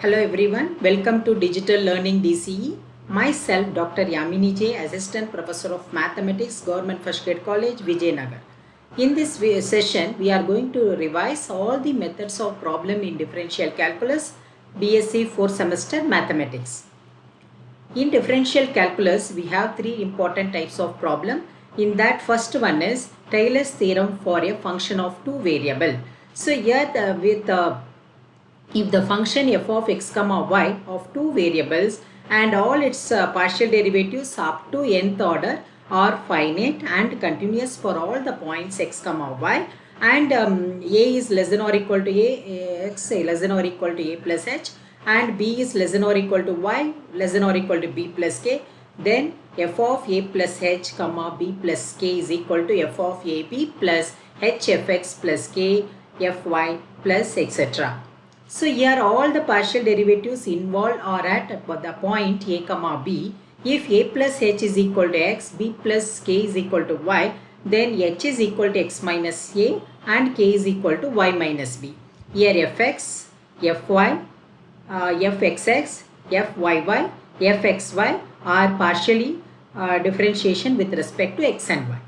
Hello everyone, welcome to Digital Learning DCE. Myself Dr. Yamini J, Assistant Professor of Mathematics, Government First Grade College, Vijayanagar. In this session, we are going to revise all the methods of problem in differential calculus, BSc 4th semester mathematics. In differential calculus, we have three important types of problem. In that, first one is Taylor's theorem for a function of two variable. So here if the function f of x comma y of two variables and all its partial derivatives up to nth order are finite and continuous for all the points x comma y, and a is less than or equal to a, x less than or equal to a plus h, and b is less than or equal to y less than or equal to b plus k, then f of a plus h comma b plus k is equal to f of a b plus h fx plus k fy plus etc. So here all the partial derivatives involved are at the point a comma b. If a plus h is equal to x, b plus k is equal to y, then h is equal to x minus a and k is equal to y minus b. Here fx, fy, fxx, fyy, fxy are partially differentiation with respect to x and y.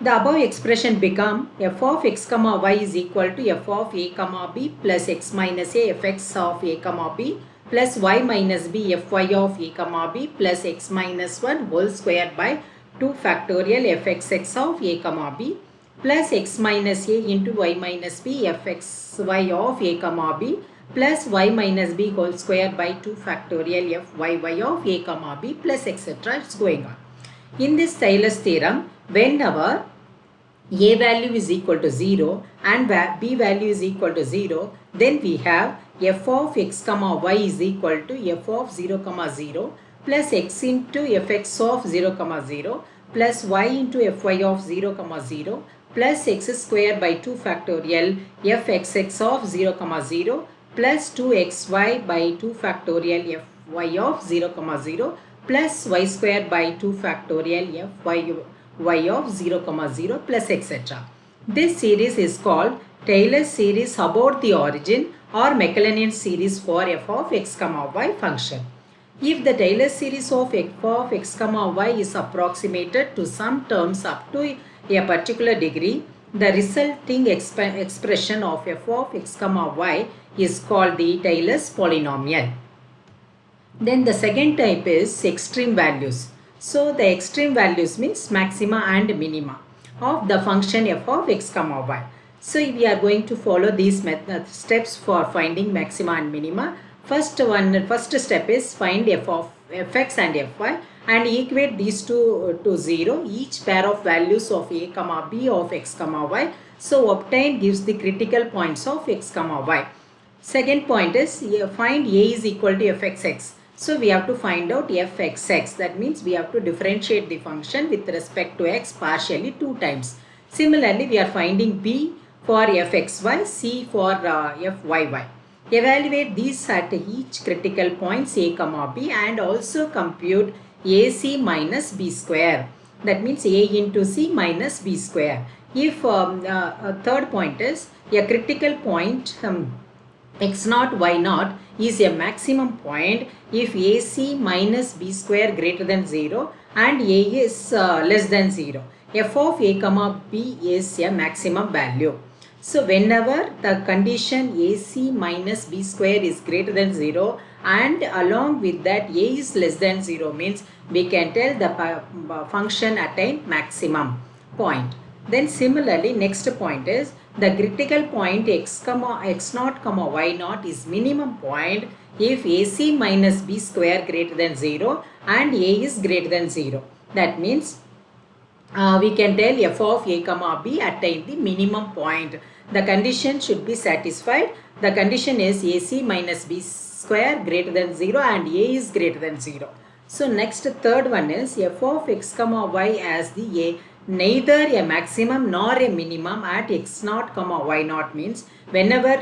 The above expression become f of x comma y is equal to f of a comma b plus x minus a fx of a comma b plus y minus b fy of a comma b plus x minus 1 whole square by 2 factorial fxx of a comma b plus x minus a into y minus b fxy of a comma b plus y minus b whole square by 2 factorial fyy of a comma b plus etc. It's going on. In this Taylor's theorem, whenever a value is equal to 0 and b value is equal to 0, then we have f of x comma y is equal to f of 0 comma 0 plus x into fx of 0 comma 0 plus y into fy of 0 comma 0 plus x square by 2 factorial fxx of 0 comma 0 plus 2xy by 2 factorial fy of 0 comma 0 plus y square by 2 factorial y of 0 comma 0 plus etc. This series is called Taylor's series about the origin or Maclaurin series for f of x comma y function. If the Taylor series of f of x comma y is approximated to some terms up to a particular degree, the resulting expression of f of x comma y is called the Taylor's polynomial. Then the second type is extreme values. So the extreme values means maxima and minima of the function f of x comma y. So we are going to follow these steps for finding maxima and minima. First step is find f of fx and fy and equate these two to 0, each pair of values of a comma b of x comma y. So obtain gives the critical points of x comma y. Second point is find a is equal to fxx. So we have to find out fxx. That means we have to differentiate the function with respect to x partially 2 times. Similarly, we are finding b for fxy, c for fyy. Evaluate these at each critical points a comma b and also compute ac minus b square. That means a into c minus b square. If third point is a critical point x0 y0 is a maximum point if ac minus b square greater than 0 and a is less than 0. F of a comma b is a maximum value. So whenever the condition ac minus b square is greater than 0 and along with that a is less than 0 means we can tell the function attained maximum point. Then similarly, next point is the critical point x0 comma y0 is minimum point if ac minus b square greater than 0 and a is greater than 0. That means we can tell f of a comma b attain the minimum point. The condition should be satisfied. The condition is ac minus b square greater than 0 and a is greater than 0. So next third one is f of x comma y as the a neither a maximum nor a minimum at x0 comma y0 means whenever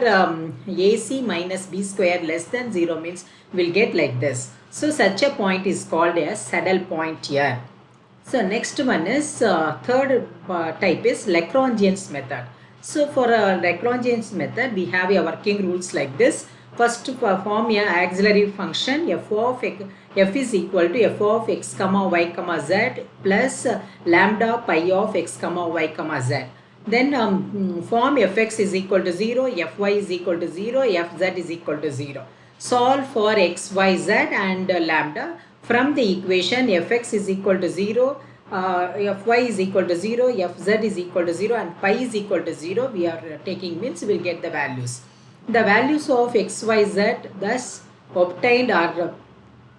ac minus b square less than 0 means we'll get like this. So such a point is called a saddle point here. So next one is third type is Lagrangian's method. So for Lagrangian's method we have a working rules like this. First form a auxiliary function f is equal to f of x comma y comma z plus lambda pi of x comma y comma z. Then form fx is equal to 0, fy is equal to 0, fz is equal to 0. Solve for x, y, z and lambda. From the equation fx is equal to 0, fy is equal to 0, fz is equal to 0 and pi is equal to 0. We are taking means we will get the values. The values of x, y, z thus obtained are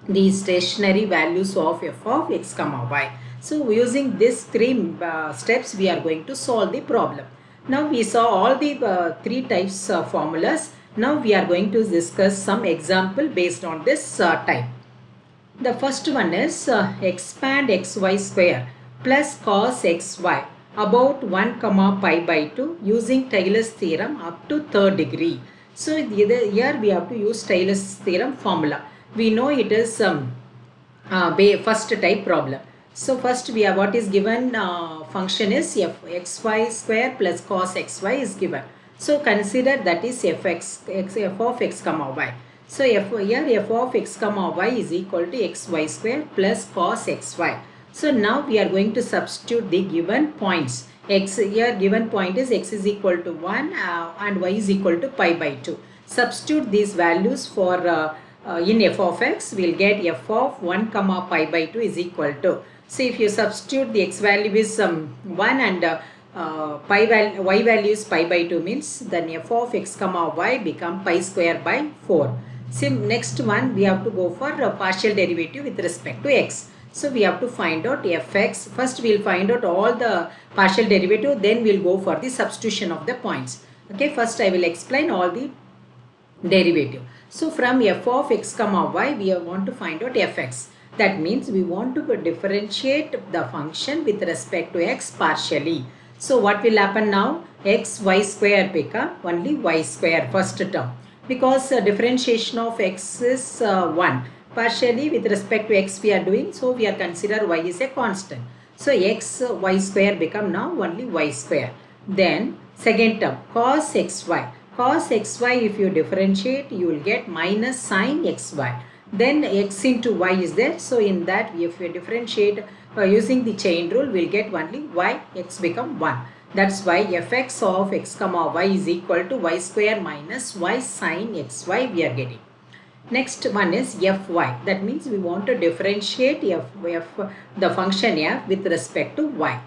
the stationary values of f of x comma y. So using these three steps we are going to solve the problem. Now we saw all the three types of formulas. Now we are going to discuss some example based on this type. The first one is expand xy square plus cos xy about 1 comma pi by 2 using Taylor's theorem up to third degree. So here we have to use Taylor's theorem formula. We know it is first type problem. So first we have what is given function is xy square plus cos xy is given. So consider that is f of x comma y. So here f of x comma y is equal to xy square plus cos xy. So now we are going to substitute the given points. Here given point is x is equal to 1 and y is equal to pi by 2. Substitute these values for in f of x, we will get f of 1 comma pi by 2 is equal to. So if you substitute the x value is 1 and y value is pi by 2 means then f of x comma y become pi square by 4. Next one we have to go for a partial derivative with respect to x. So we have to find out fx. First we will find out all the partial derivative, then we will go for the substitution of the points. Okay, first I will explain all the derivative. So from f of x comma y we want to find out fx. That means we want to differentiate the function with respect to x partially. So what will happen now? X y square become only y square first term. Because differentiation of x is 1. Partially with respect to x we are doing, so we are consider y is a constant. So x y square become now only y square. Then second term cos xy. Cos xy if you differentiate you will get minus sin xy. Then x into y is there. So in that if you differentiate using the chain rule we will get only y, x become 1. That's why fx of x comma y is equal to y square minus y sin xy we are getting. Next one is fy. That means we want to differentiate the function f with respect to y.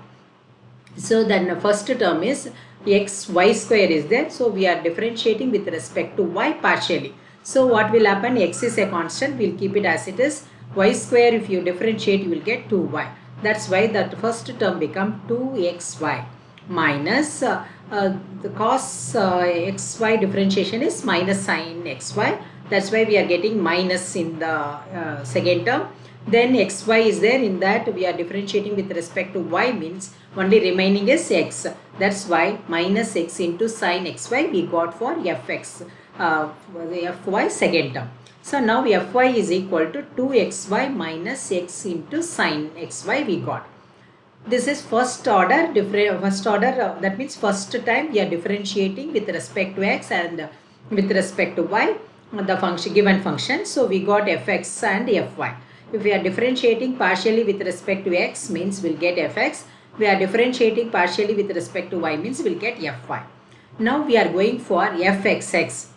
So then the first term is x y square is there. So we are differentiating with respect to y partially. So what will happen? X is a constant. We will keep it as it is. Y square if you differentiate you will get 2y. That's why that first term become 2xy minus the cos xy differentiation is minus sin xy. That's why we are getting minus in the second term. Then xy is there, in that we are differentiating with respect to y means only remaining is x. That's why minus x into sin xy we got for fx, fy second term. So now fy is equal to 2xy minus x into sin xy we got. This is first order, that means first time we are differentiating with respect to x and with respect to y, the function given function. So we got fx and fy. If we are differentiating partially with respect to x means we will get fx. We are differentiating partially with respect to y means we will get fy. Now we are going for fxx.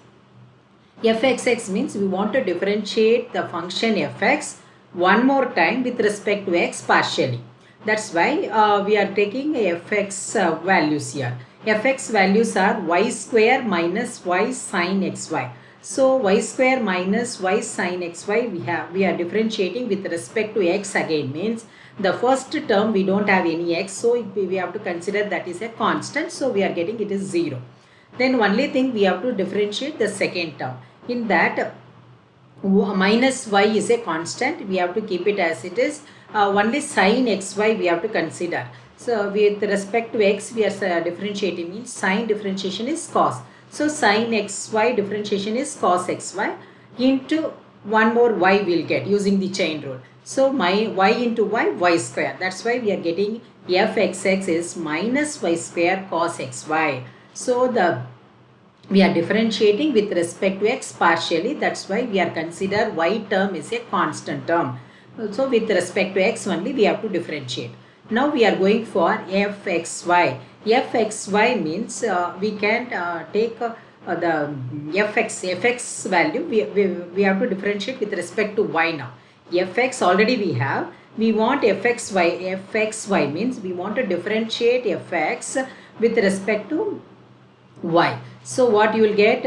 Fxx means we want to differentiate the function fx one more time with respect to x partially. That's why we are taking fx values here. Fx values are y square minus y sin xy. So y square minus y sin xy we are differentiating with respect to x again, means the first term we don't have any x, so we have to consider that is a constant, so we are getting it is 0. Then only thing we have to differentiate the second term. In that minus y is a constant, we have to keep it as it is. Only sin xy we have to consider. So with respect to x we are differentiating, means sin differentiation is cos. So sin xy differentiation is cos xy into one more y we will get using the chain rule. So my y into y square. That's why we are getting fxx is minus y square cos xy. So the we are differentiating with respect to x partially. That's why we are consider y term is a constant term. So with respect to x only we have to differentiate. Now we are going for fxy. Fxy means we can take the fx value. We have to differentiate with respect to y now. Fx already we have. We want fxy. Fxy means we want to differentiate fx with respect to y. So what you will get,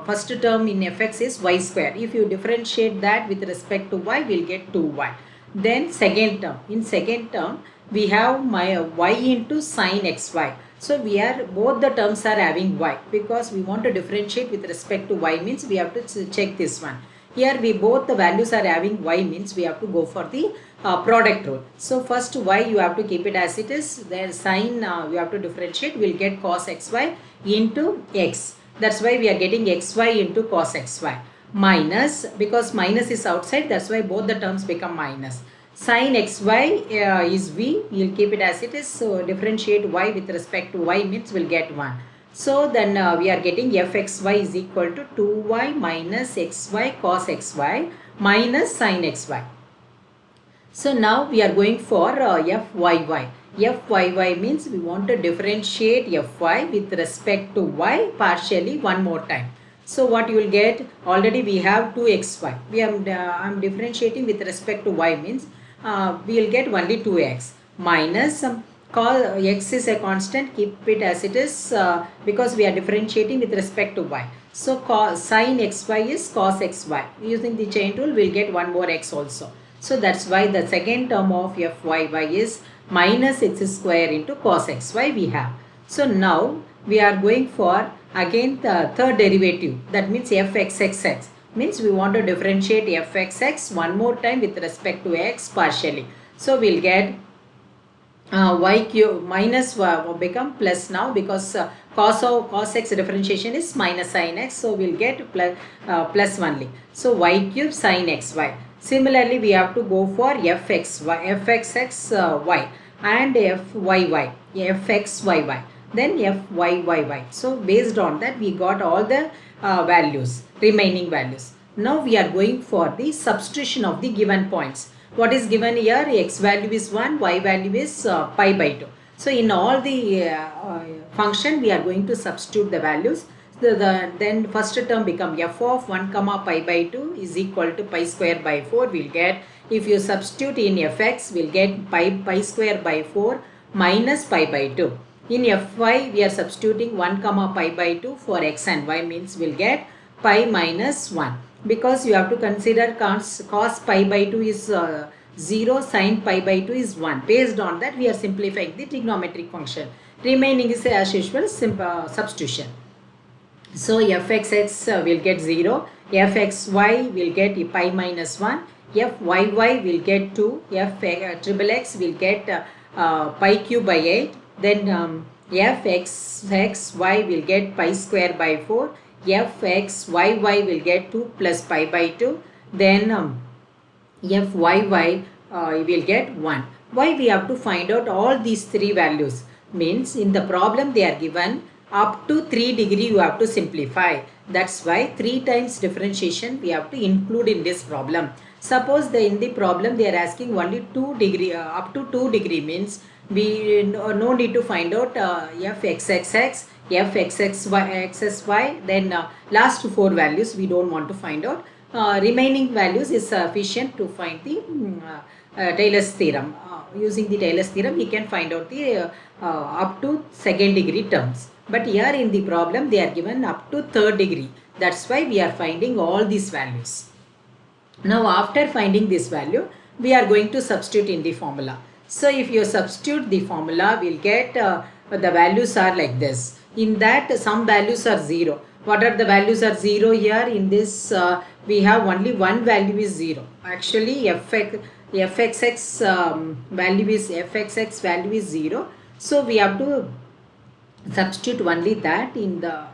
first term in fx is y square. If you differentiate that with respect to y, we will get 2y. Then second term, in second term we have my y into sine xy. So we are, both the terms are having y, because we want to differentiate with respect to y means we have to check this one. Here we both the values are having y means we have to go for the product rule. So first y you have to keep it as it is. Then sine you have to differentiate. We will get cos xy into x. That's why we are getting xy into cos xy. Minus, because minus is outside, that's why both the terms become minus. Sin xy is v. You will keep it as it is. So differentiate y with respect to y means we will get 1. So then we are getting fxy is equal to 2y minus xy cos xy minus sin xy. So now we are going for fyy. Fyy means we want to differentiate fy with respect to y partially one more time. So what you will get, already we have 2xy. I'm differentiating with respect to y means we will get only 2x minus x is a constant, keep it as it is because we are differentiating with respect to y. So sin xy is cos xy. Using the chain rule we will get one more x also. So that's why the second term of fyy is minus x square into cos xy we have. So now we are going for again the third derivative, that means fxx. Means we want to differentiate fxx one more time with respect to x partially. So we'll get y cube minus become plus now, because cos x differentiation is minus sin x. So we'll get plus only. So y cube sin xy. Similarly, we have to go for fxx y and fxyy, then fyy. So based on that we got all the values, remaining values. Now we are going for the substitution of the given points. What is given here? X value is 1, y value is pi by 2. So in all the function we are going to substitute the values. Then first term become f of 1 comma pi by 2 is equal to pi square by 4. We'll get, if you substitute in fx, we'll get pi square by 4 minus pi by 2. In fy we are substituting 1 comma pi by 2 for x and y, means we'll get pi minus 1. Because you have to consider cos pi by 2 is 0, sin pi by 2 is 1. Based on that we are simplifying the trigonometric function. Remaining is as usual substitution. So fxx will get 0, fxy will get pi minus 1, fyy will get 2, triple x will get pi cube by 8, then fxy will get pi square by 4, fxyy will get 2 plus pi by 2, then fyy will get 1. Why we have to find out all these three values? Means in the problem they are given up to 3 degree you have to simplify. That's why 3 times differentiation we have to include in this problem. Suppose in the problem they are asking only 2 degree, up to 2 degree means we no need to find out fxxx, fxxy, then last 4 values we don't want to find out. Remaining values is sufficient to find the Taylor's theorem. Using the Taylor's theorem we can find out the up to 2nd degree terms. But here in the problem they are given up to 3rd degree. That's why we are finding all these values. Now after finding this value we are going to substitute in the formula. So if you substitute the formula, we'll get the values are like this. In that some values are 0. What are the values are 0 here? In this we have only one value is 0. Actually fxx value is 0. So we have to substitute only that in the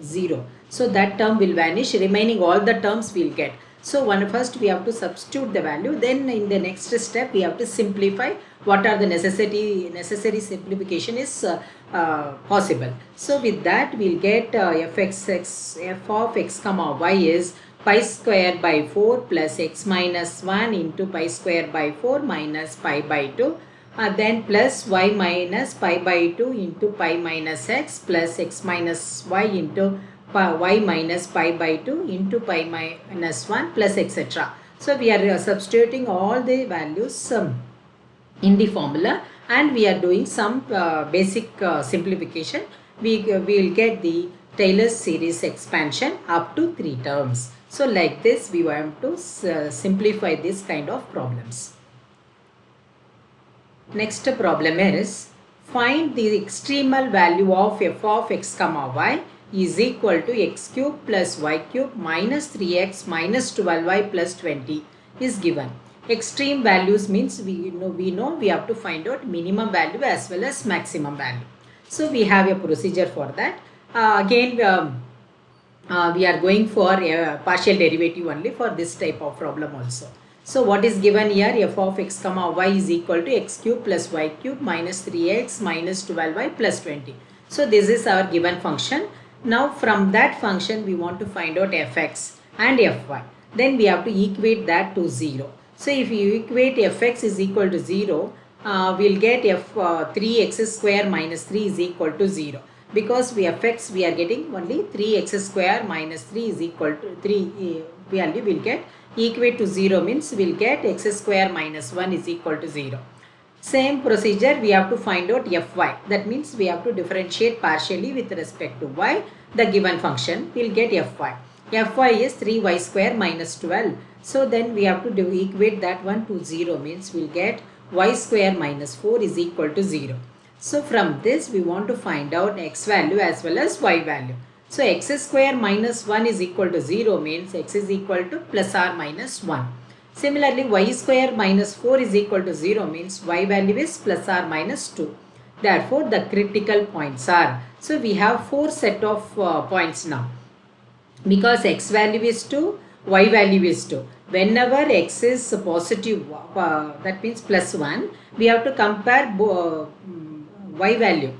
0. So that term will vanish. Remaining all the terms we'll get. So first we have to substitute the value, then in the next step we have to simplify. What are the necessary simplification is possible. So with that we'll get f of x comma y is pi square by 4 plus x minus 1 into pi square by 4 minus pi by 2, then plus y minus pi by 2 into pi minus x plus x minus y into y minus pi by 2 into pi minus 1 plus etc. So we are substituting all the values in the formula, and we are doing some basic simplification. We will get the Taylor's series expansion up to 3 terms. So like this we want to simplify this kind of problems. Next problem is, find the extremal value of f of x comma y is equal to x cube plus y cube minus 3x minus 12y plus 20 is given. Extreme values means we know we have to find out minimum value as well as maximum value. So we have a procedure for that. Again we are going for a partial derivative only for this type of problem also. So what is given here, f of x comma y is equal to x cube plus y cube minus 3x minus 12y plus 20. So this is our given function. Now from that function we want to find out fx and fy. Then we have to equate that to 0. So if you equate fx is equal to 0, we'll get 3x square minus 3 is equal to 0. Because we fx we are getting only 3x square minus 3 is equal to 3 value will get. Equate to 0 means we'll get x square minus 1 is equal to 0. Same procedure we have to find out fy. That means we have to differentiate partially with respect to y. The given function will get fy. Fy is 3y square minus 12. So then we have to equate that one to 0 means we'll get y square minus 4 is equal to 0. So from this we want to find out x value as well as y value. So x square minus 1 is equal to 0 means x is equal to plus or minus 1. Similarly y square minus 4 is equal to 0 means y value is plus or minus 2. Therefore the critical points are, so we have 4 set of points now. Because x value is 2, y value is 2. Whenever x is positive, that means plus 1, we have to compare y value,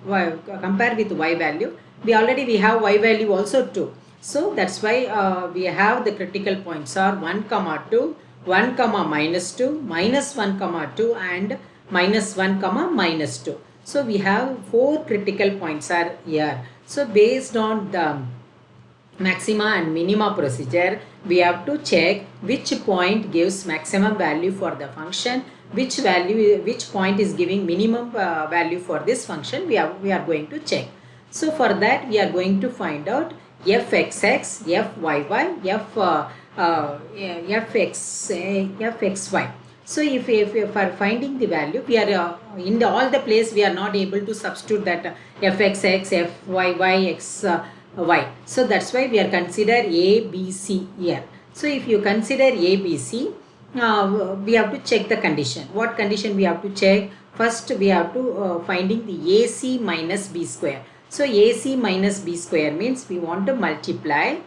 compare with y value. We have y value also 2. So that's why we have the critical points are 1 comma 2, 1 comma minus 2, minus 1 comma 2 and minus 1 comma minus 2. So we have 4 critical points are here. So based on the maxima and minima procedure, we have to check which point gives maximum value for the function, which point is giving minimum value for this function. We are going to check. So for that we are going to find out fxx, fyy, fxy. So if for finding the value, we are in all the place we are not able to substitute that fxx, fyy, y. So that's why we are consider a, b, c here. So if you consider a, b, c, we have to check the condition. What condition we have to check? First we have to finding the ac minus b square. So ac minus b square means we want to multiply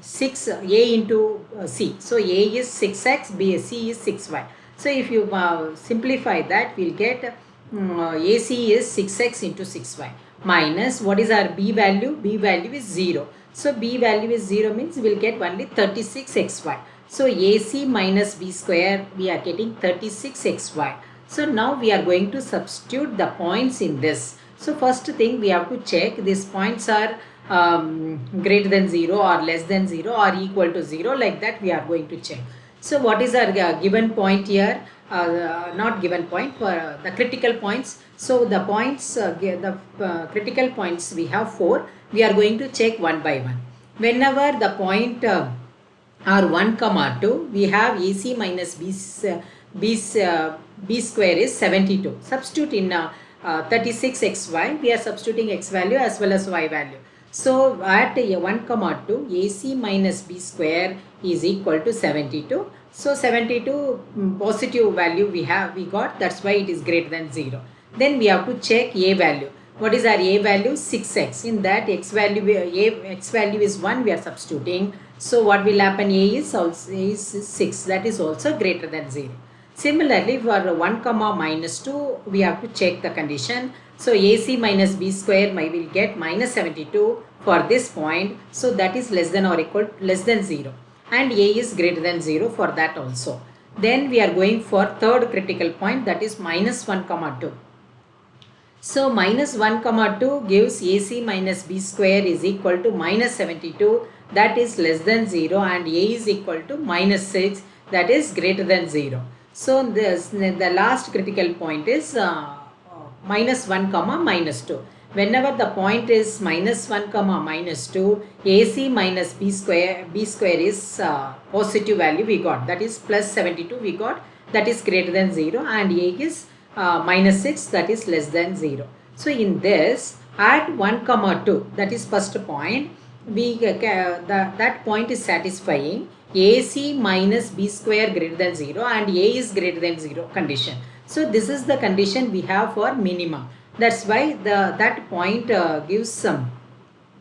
6 a into c. So a is 6x, b, c is 6y. So if you simplify that, we'll get ac is 6x into 6y minus what is our b value? B value is 0. So b value is 0 means we'll get only 36xy. So ac minus b square we are getting 36xy. So now we are going to substitute the points in this. So first thing we have to check these points are greater than 0 or less than 0 or equal to 0, like that we are going to check. So what is our given point here? Not given point, for the critical points. So the points, critical points we have 4. We are going to check one by one. Whenever the point are 1 comma 2, we have ac minus b square is 72. Substitute in 36xy, we are substituting x value as well as y value. So at 1 comma 2, ac minus b square is equal to 72. So 72 positive value we got, that's why it is greater than 0. Then we have to check a value. What is our a value? 6x. In that x value is 1, we are substituting. So what will happen? A is 6, that is also greater than 0. Similarly, for 1 comma minus 2, we have to check the condition. So AC minus B square will get minus 72 for this point. So that is less than or equal less than 0. And A is greater than 0 for that also. Then we are going for third critical point, that is minus 1 comma 2. So minus 1 comma 2 gives AC minus B square is equal to minus 72, that is less than 0, and A is equal to minus 6, that is greater than 0. So the last critical point is minus 1 comma minus 2. Whenever the point is minus 1 comma minus 2, AC minus B square is positive value we got, that is plus 72 we got, that is greater than 0, and A is minus 6, that is less than 0. So in this, at 1 comma 2, that is first point, we that point is satisfying AC minus B square greater than 0 and A is greater than 0 condition. So this is the condition we have for minimum. That's why that point gives some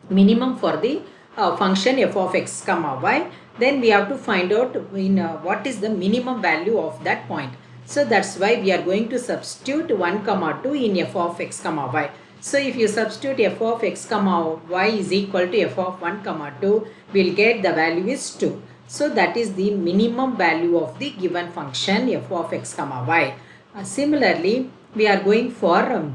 minimum for the function f of x comma y. Then we have to find out in what is the minimum value of that point. So that's why we are going to substitute 1 comma 2 in f of x comma y. So if you substitute f of x comma y is equal to f of 1 comma 2, we'll get the value is 2. So that is the minimum value of the given function f of x comma y. Similarly, we are going for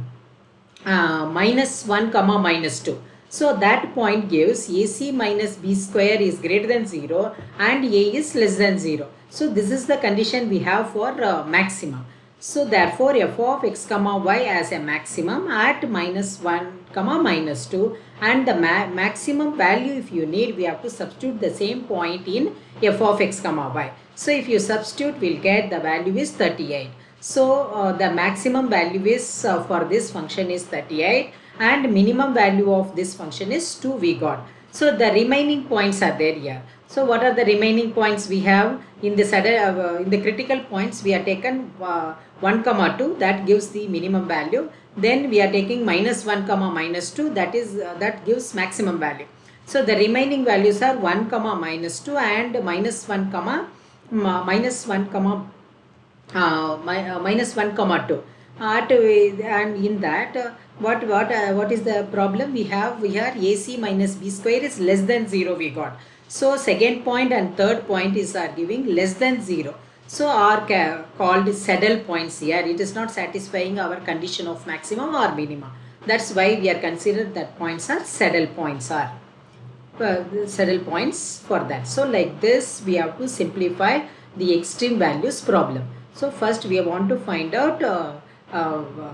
minus 1 comma minus 2. So that point gives AC minus B square is greater than 0 and A is less than 0. So this is the condition we have for maximum. So therefore f of x comma y as a maximum at minus 1 comma minus 2, and the maximum value if you need, we have to substitute the same point in f of x comma y. So if you substitute, we'll get the value is 38. So the maximum value is for this function is 38 and minimum value of this function is 2 we got. So the remaining points are there here. So what are the remaining points we have? In the critical points we are taken 1 comma 2, that gives the minimum value. Then we are taking minus 1 comma minus 2, that is that gives maximum value. So the remaining values are 1 comma minus 2 and minus 1 comma minus 1 comma minus 1 comma 2. And in that what is the problem we have? We have AC minus B square is less than 0 we got. So second point and third point are giving less than 0. So are called saddle points here. It is not satisfying our condition of maximum or minimum. That's why we are considered that points are saddle points are. Saddle points for that. So like this we have to simplify the extreme values problem. So first we want to find out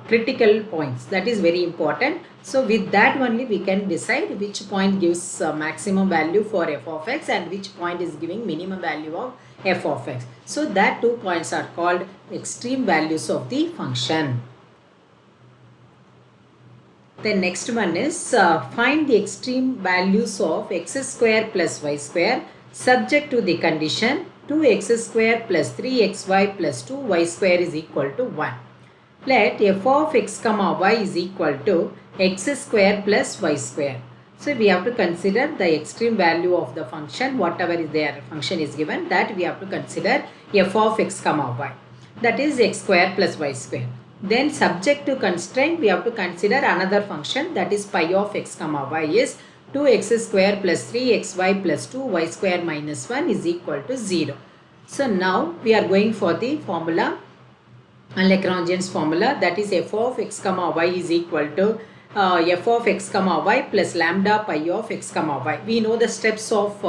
critical points. That is very important. So with that only we can decide which point gives maximum value for f of x and which point is giving minimum value of f of x. So that 2 points are called extreme values of the function. The next one is find the extreme values of x square plus y square subject to the condition 2x square plus 3xy plus 2y square is equal to 1. Let f of x comma y is equal to x square plus y square. So we have to consider the extreme value of the function, whatever is their function is given, that we have to consider f of x comma y, that is x square plus y square. Then subject to constraint, we have to consider another function, that is pi of x comma y is 2x square plus 3xy plus 2y square minus 1 is equal to 0. So now we are going for the formula, Lagrange's formula, that is f of x comma y is equal to f of x comma y plus lambda pi of x comma y. We know the steps of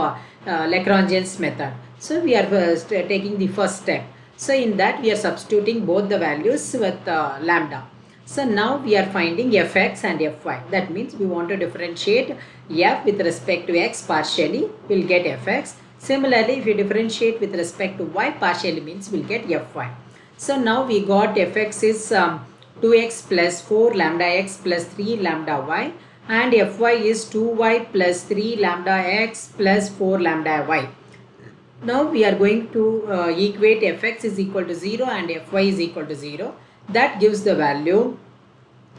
Lagrange's method. So we are taking the first step. So in that we are substituting both the values with lambda. So now we are finding fx and fy. That means we want to differentiate f with respect to x partially, we'll get fx. Similarly, if you differentiate with respect to y partially, means we'll get fy. So now we got fx is 2x plus 4 lambda x plus 3 lambda y, and fy is 2y plus 3 lambda x plus 4 lambda y. Now we are going to equate fx is equal to 0 and fy is equal to 0. That gives the value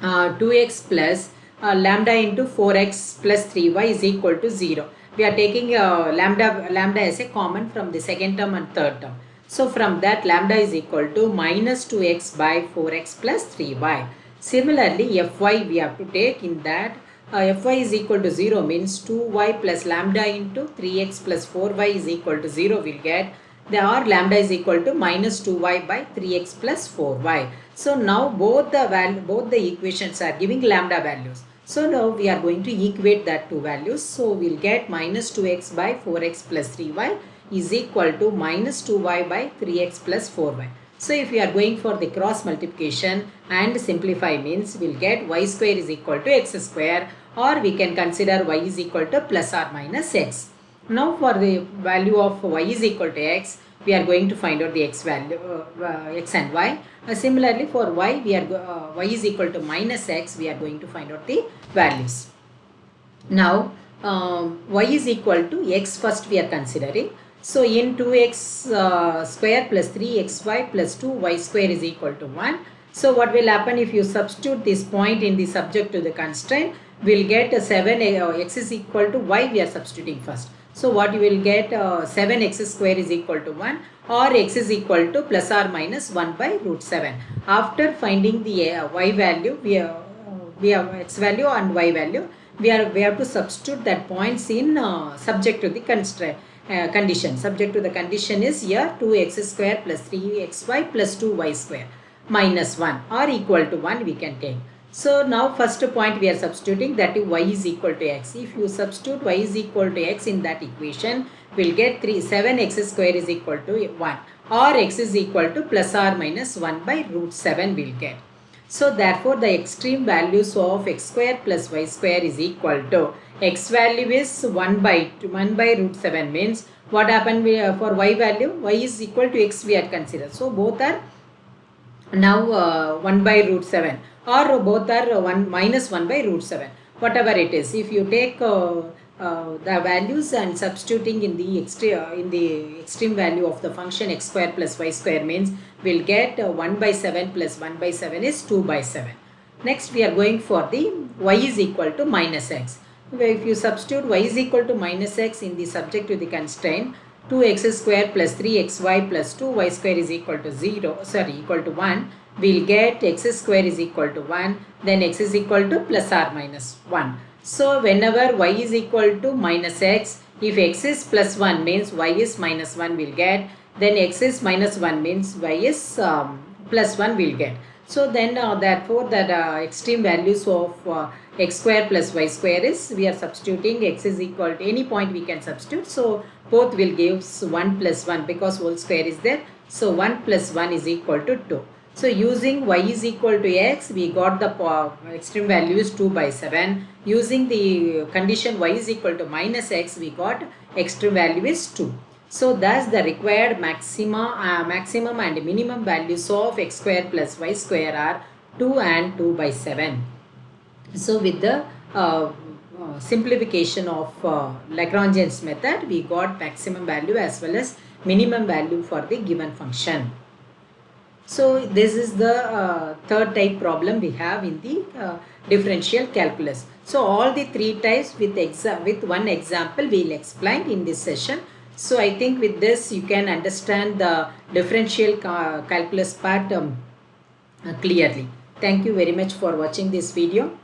2x plus lambda into 4x plus 3y is equal to 0. We are taking lambda as a common from the second term and third term. So from that lambda is equal to minus 2x by 4x plus 3y. Similarly, fy we have to take in that fy is equal to 0 means 2y plus lambda into 3x plus 4y is equal to 0 will get the or lambda is equal to minus 2y by 3x plus 4y. So now both the equations are giving lambda values. So now we are going to equate that two values. So we'll get minus 2x by 4x plus 3y is equal to minus 2y by 3x plus 4y. So if we are going for the cross multiplication and simplify means we'll get y square is equal to x square, or we can consider y is equal to plus or minus x. Now for the value of y is equal to x, we are going to find out the x value, x and y. Similarly for y, y is equal to minus x, we are going to find out the values. Now y is equal to x first we are considering. So in 2x square plus 3xy plus 2y square is equal to 1. So what will happen if you substitute this point in the subject to the constraint, we'll get 7 x is equal to y we are substituting first. So what you will get 7x square is equal to 1, or x is equal to plus or minus 1 by root 7. After finding the y value, we have x value and y value. We have to substitute that points in subject to the constraint. Condition. Subject to the condition is here 2x square plus 3xy plus 2y square minus 1 or equal to 1 we can take. So now first point we are substituting, that is y is equal to x. If you substitute y is equal to x in that equation, we will get 7x square is equal to 1, or x is equal to plus or minus 1 by root 7 we will get. So therefore the extreme values of x square plus y square is equal to x value is 1 by root 7 means what happened for y value, y is equal to x we had considered. So both are now 1 by root 7, or both are 1 minus 1 by root 7, whatever it is. If you take the values and substituting in the extreme value of the function x square plus y square means we'll get 1 by 7 plus 1 by 7 is 2 by 7. Next we are going for the y is equal to minus x. If you substitute y is equal to minus x in the subject to the constraint, 2x square plus 3xy plus 2y square is equal to 1, we'll get x square is equal to 1, then x is equal to plus or minus 1. So whenever y is equal to minus x, if x is plus 1 means y is minus 1 will get, then x is minus 1 means y is plus 1 will get. So then therefore that extreme values of x square plus y square is, we are substituting x is equal to any point we can substitute. So both will give 1 plus 1 because whole square is there. So 1 plus 1 is equal to 2. So using y is equal to x, we got the extreme value is 2 by 7. Using the condition y is equal to minus x, we got extreme value is 2. So thus the required maximum and minimum values of x square plus y square are 2 and 2 by 7. So with the simplification of Lagrange's method, we got maximum value as well as minimum value for the given function. So this is the third type problem we have in the differential calculus. So all the three types with one example we will explain in this session. So I think with this you can understand the differential calculus part clearly. Thank you very much for watching this video.